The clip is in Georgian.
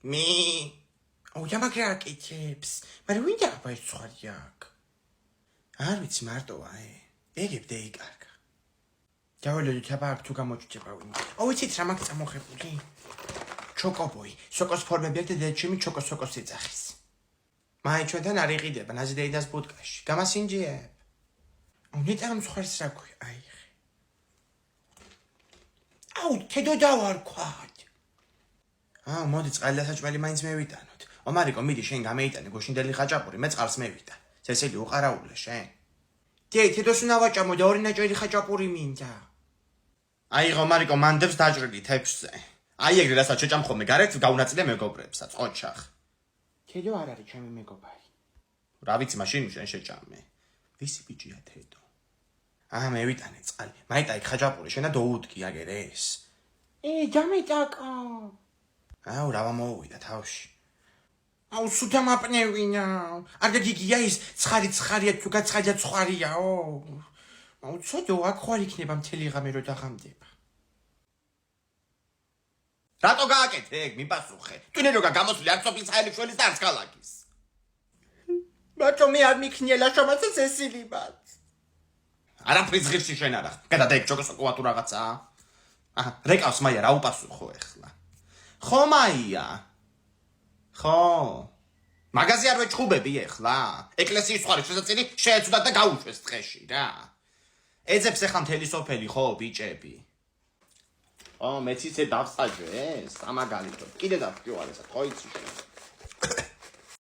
Me. Oh, yamagra kechps. But we don't buy swadiak. Arvits marto ai. Egib deigark. Jawelo tabak tu gamocheba. Oh, it's ramak samokhebuli. Chocoboy. Sokos formebekte dechimi chocosokos itzachis. Mai ჩვენთან არ იყიდება ნაზიდეიდას ბუდკაში. გამასინჯიებ. უნიტ ამ ხარს რა ქვია? აი. აუ, თედო დავარქვათ. მოდი წყალდასაჭმელი მაინც მევიტანოთ. ომარიკო, მიდი შენ გამეიტანე გოშინდელი ხაჭაპური, მე წყალს მევიტა. წესელი უყარაულე შენ. დიე, თედოს უნდა ვაჭამო და ორი ნაჭერი ხაჭაპური მინდა. აი, ომარიკო, მანდებს დაჭრილი თეფშზე. აი ეგრე რასაც შეჭამ ხოლმე გარეთ გაუნაწილე მეგობრებსაც, ოჩახ. თედო არ არის ჩემი მეგობარი. რა ვიცი, მაშინ შენ შეჭამე. ვისი ბიჭია თედო? მევიტანე წყალი. მაიტა იქ ხაჭაპური შენ და დაუდგი აგერ ეს. დამიტაკა. აუ, რა მომოვიდა თავში. აუ, სუთა მაპნევინა. არ გიგია ის ცხარია თუ გაცხარია ცხარიაო. აუ, ცოდო აქ ხარ იქნება მთელი ღამე რო დაღამდება. რატო გააკეთე ეგ მიპასუხე? ტუნე როგა გამოსული არ სოფლის ხალიშველის და არც ქალაქის. ბატო მე არ მიქნიელა შომაცას ესილიბად. არაფრის ღირსი შენ არა. გადადა ეგ ჩოკოსოკოა თუ რაღაცა. რეკავს მაია რა უპასუხო ეხლა. ხო მაია. ხო. მაგაზი არ ვეჭხუბები ეხლა. ეკლესიის ხარი შესაწილი შეეცუდათ და გაუშვეს ტყეში რა. ეძებს ეხლა მთელი სოფელი ხო ბიჭები. მეც ისე დავსაჯე, სამაგალითოდ. კიდე დავფრიო არ ესა, ხო იცი შენ.